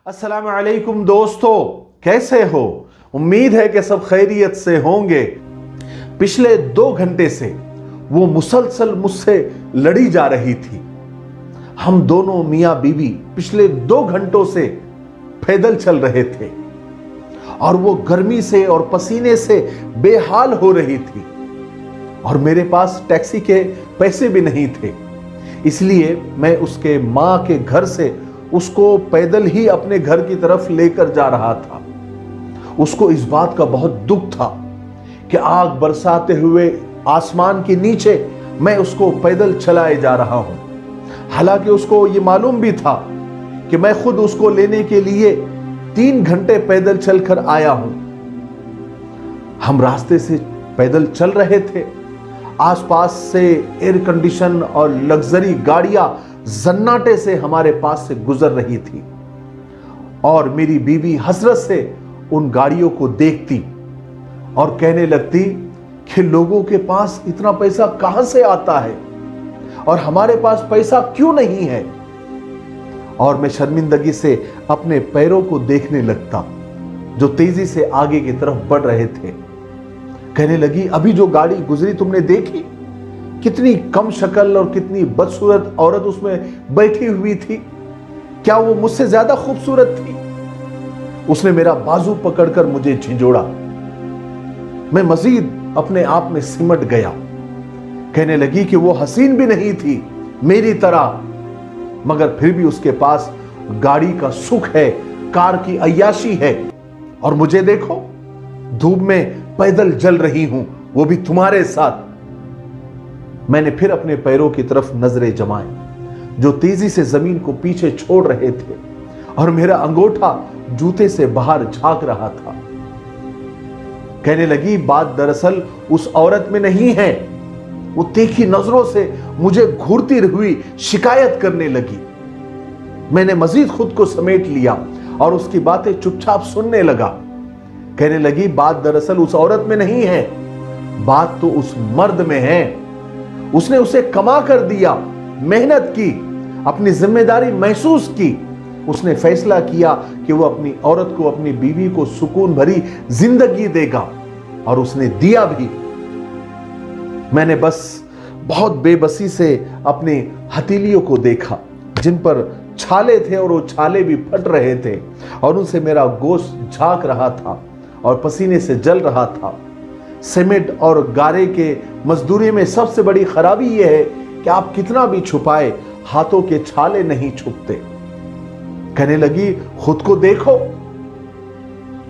अस्सलाम वालेकुम दोस्तों, कैसे हो? उम्मीद है कि सब खैरियत से होंगे। पिछले 2 घंटे से वो मुसलसल मुझसे लड़ी जा रही थी। हम दोनों मियां बीवी पिछले 2 घंटों से पैदल चल रहे थे और वो गर्मी से और पसीने से बेहाल हो रही थी और मेरे पास टैक्सी के पैसे भी नहीं थे। इसलिए मैं उसके मां के घर से उसको पैदल ही अपने घर की तरफ लेकर जा रहा था। उसको इस बात का बहुत दुख था कि आग बरसाते हुए आसमान के नीचे मैं उसको पैदल चलाए जा रहा हूं। हालांकि उसको ये मालूम भी था कि मैं खुद उसको लेने के लिए 3 घंटे पैदल चलकर आया हूं। हम रास्ते से पैदल चल रहे थे। आसपास से एयर कंडीशन और लग्जरी गाड़ियां जन्नाटे से हमारे पास से गुजर रही थी और मेरी बीवी हसरत से उन गाड़ियों को देखती और कहने लगती कि लोगों के पास इतना पैसा कहां से आता है और हमारे पास पैसा क्यों नहीं है। और मैं शर्मिंदगी से अपने पैरों को देखने लगता जो तेजी से आगे की तरफ बढ़ रहे थे। कहने लगी, अभी जो गाड़ी गुजरी तुमने देखी? कितनी कम शक्ल और कितनी बदसूरत औरत उसमें बैठी हुई थी। क्या वो मुझसे ज्यादा खूबसूरत थी? उसने मेरा बाजू पकड़कर मुझे झिंझोड़ा। मैं मजीद अपने आप में सिमट गया। कहने लगी कि वो हसीन भी नहीं थी मेरी तरह, मगर फिर भी उसके पास गाड़ी का सुख है, कार की अय्याशी है। और मुझे देखो, धूप में पैदल जल रही हूं, वो भी तुम्हारे साथ। मैंने फिर अपने पैरों की तरफ नजरें जमाई जो तेजी से जमीन को पीछे छोड़ रहे थे और मेरा अंगूठा जूते से बाहर झांक रहा था। कहने लगी, बात दरअसल उस औरत में नहीं है। वो तीखी नजरों से मुझे घूरती हुई शिकायत करने लगी। मैंने मजीद खुद को समेट लिया और उसकी बातें चुपचाप सुनने लगा। कहने लगी, बात दरअसल उस औरत में नहीं है, बात तो उस मर्द में है। उसने उसे कमा कर दिया, मेहनत की, अपनी जिम्मेदारी महसूस की। उसने फैसला किया कि वो अपनी औरत को, अपनी बीवी को सुकून भरी जिंदगी देगा और उसने दिया भी। मैंने बस बहुत बेबसी से अपने हथेलियों को देखा जिन पर छाले थे और वो छाले भी फट रहे थे और उनसे मेरा गोश्त झांक रहा था और पसीने से जल रहा था। सीमेंट और गारे के मजदूरी में सबसे बड़ी खराबी यह है कि आप कितना भी छुपाए, हाथों के छाले नहीं छुपते। कहने लगी, खुद को देखो,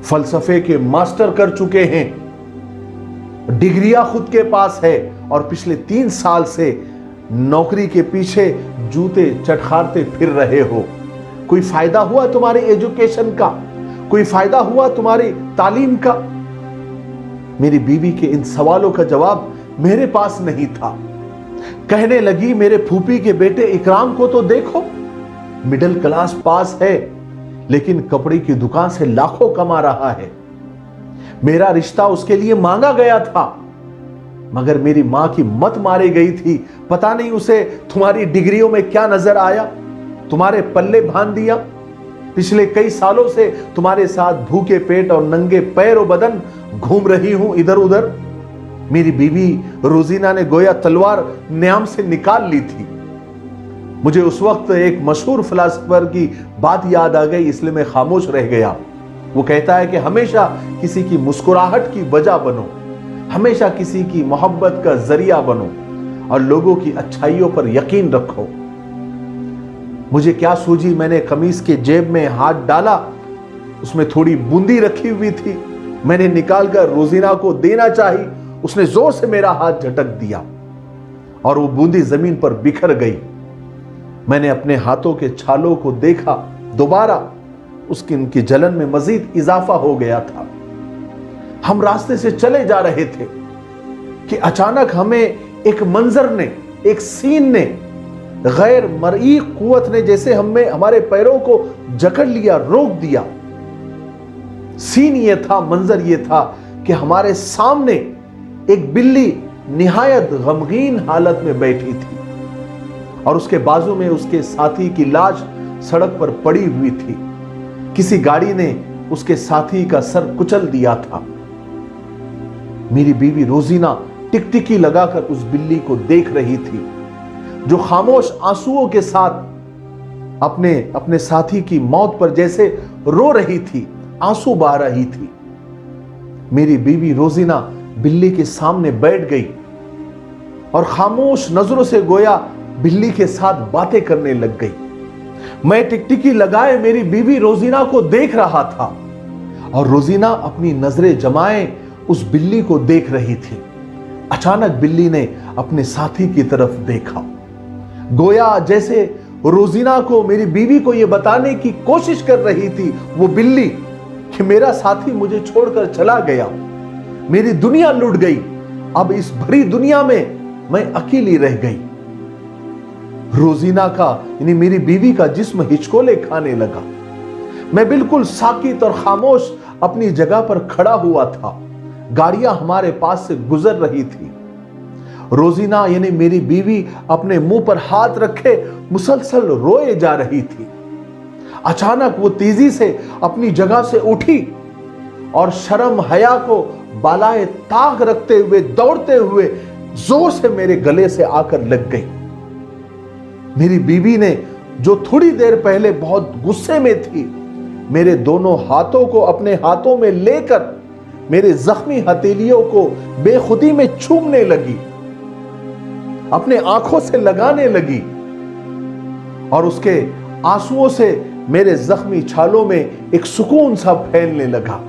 फलसफे के मास्टर कर चुके हैं, डिग्रियां खुद के पास है और पिछले 3 साल से नौकरी के पीछे जूते चटखारते फिर रहे हो। कोई फायदा हुआ तुम्हारी एजुकेशन का? कोई फायदा हुआ तुम्हारी तालीम का? मेरी बीवी के इन सवालों का जवाब मेरे पास नहीं था। कहने लगी, मेरे फूफी के बेटे इकराम को तो देखो, मिडिल क्लास पास है लेकिन कपड़े की दुकान से लाखों कमा रहा है। मेरा रिश्ता उसके लिए मांगा गया था मगर मेरी मां की मत मारी गई थी। पता नहीं उसे तुम्हारी डिग्रियों में क्या नजर आया, तुम्हारे पल्ले बांध दिया। पिछले कई सालों से तुम्हारे साथ भूखे पेट और नंगे पैर और बदन घूम रही हूं इधर उधर। मेरी बीवी रोजीना ने गोया तलवार न्याम से निकाल ली थी। मुझे उस वक्त एक मशहूर फिलासफर की बात याद आ गई, इसलिए मैं खामोश रह गया। वो कहता है कि हमेशा किसी की मुस्कुराहट की वजह बनो, हमेशा किसी की मोहब्बत का जरिया बनो और लोगों की अच्छाइयों पर यकीन रखो। मुझे क्या सूझी, मैंने कमीज के जेब में हाथ डाला, उसमें थोड़ी बूंदी रखी हुई थी। मैंने निकालकर रोजीना को देना चाही, उसने जोर से मेरा हाथ झटक दिया और वो बूंदी जमीन पर बिखर गई। मैंने अपने हाथों के छालों को देखा, दोबारा उसकी उनकी जलन में मजीद इजाफा हो गया था। हम रास्ते से चले जा रहे थे कि अचानक हमें एक मंजर ने, एक सीन ने, गैर मरई कुव्वत ने जैसे हमारे पैरों को जकड़ लिया, रोक दिया। सीन ये था, मंजर ये था कि हमारे सामने एक बिल्ली निहायत गमगीन हालत में बैठी थी और उसके बाजू में उसके साथी की लाश सड़क पर पड़ी हुई थी। किसी गाड़ी ने उसके साथी का सर कुचल दिया था। मेरी बीवी रोजीना टिकटिकी लगाकर उस बिल्ली को देख रही थी, जो खामोश आंसुओं के साथ अपने साथी की मौत पर जैसे रो रही थी, आंसू बहा रही थी। मेरी बीवी रोजीना बिल्ली के सामने बैठ गई और खामोश नजरों से गोया बिल्ली के साथ बातें करने लग गई। मैं टिकटिकी लगाए मेरी बीवी रोजीना को देख रहा था और रोजीना अपनी नजरें जमाए उस बिल्ली को देख रही थी। अचानक बिल्ली ने अपने साथी की तरफ देखा, गोया जैसे रोजीना को, मेरी बीवी को यह बताने की कोशिश कर रही थी वो बिल्ली कि मेरा साथी मुझे छोड़कर चला गया, मेरी दुनिया लुट गई, अब इस भरी दुनिया में मैं अकेली रह गई। रोजीना का यानी मेरी बीवी का जिस्म हिचकोले खाने लगा। मैं बिल्कुल साकित और खामोश अपनी जगह पर खड़ा हुआ था। गाड़ियां हमारे पास से गुजर रही थी। रोजीना यानी मेरी बीवी अपने मुंह पर हाथ रखे मुसलसल रोए जा रही थी। अचानक वो तेजी से अपनी जगह से उठी और शर्म हया को बालाए ताक रखते हुए दौड़ते हुए जोर से मेरे गले से आकर लग गई। मेरी बीवी ने, जो थोड़ी देर पहले बहुत गुस्से में थी, मेरे दोनों हाथों को अपने हाथों में लेकर मेरे जख्मी हथेलियों को बेखुदी में चूमने लगी, अपने आंखों से लगाने लगी और उसके आंसुओं से मेरे जख्मी छालों में एक सुकून सा फैलने लगा।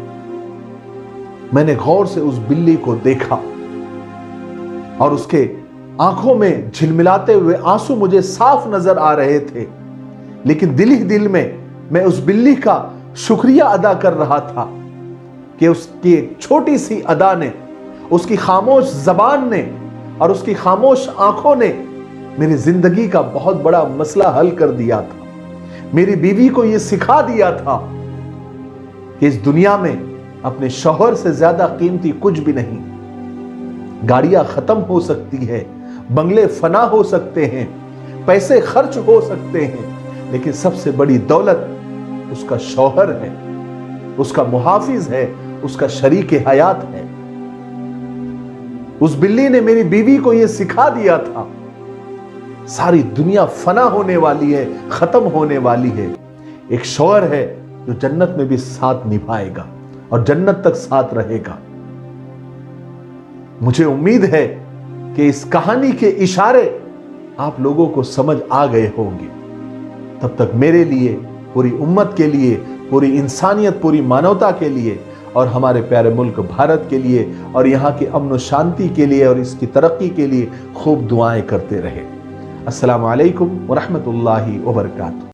मैंने गौर से उस बिल्ली को देखा और उसके आंखों में झिलमिलाते हुए आंसू मुझे साफ नजर आ रहे थे, लेकिन दिल ही दिल में मैं उस बिल्ली का शुक्रिया अदा कर रहा था कि उसकी एक छोटी सी अदा ने, उसकी खामोश जबान ने और उसकी खामोश आंखों ने मेरी जिंदगी का बहुत बड़ा मसला हल कर दिया था। मेरी बीवी को यह सिखा दिया था कि इस दुनिया में अपने शौहर से ज्यादा कीमती कुछ भी नहीं। गाड़ियां खत्म हो सकती है, बंगले फना हो सकते हैं, पैसे खर्च हो सकते हैं, लेकिन सबसे बड़ी दौलत उसका शौहर है, उसका मुहाफिज है, उसका शरीक हयात है। उस बिल्ली ने मेरी बीवी को यह सिखा दिया था, सारी दुनिया फना होने वाली है, खत्म होने वाली है। एक शौहर है जो जन्नत में भी साथ निभाएगा और जन्नत तक साथ रहेगा। मुझे उम्मीद है कि इस कहानी के इशारे आप लोगों को समझ आ गए होंगे। तब तक मेरे लिए, पूरी उम्मत के लिए, पूरी इंसानियत, पूरी मानवता के लिए और हमारे प्यारे मुल्क भारत के लिए और यहाँ की अमन और शांति के लिए और इसकी तरक्की के लिए खूब दुआएं करते रहे। अस्सलामु अलैकुम व रहमतुल्लाहि व बरकातुहू।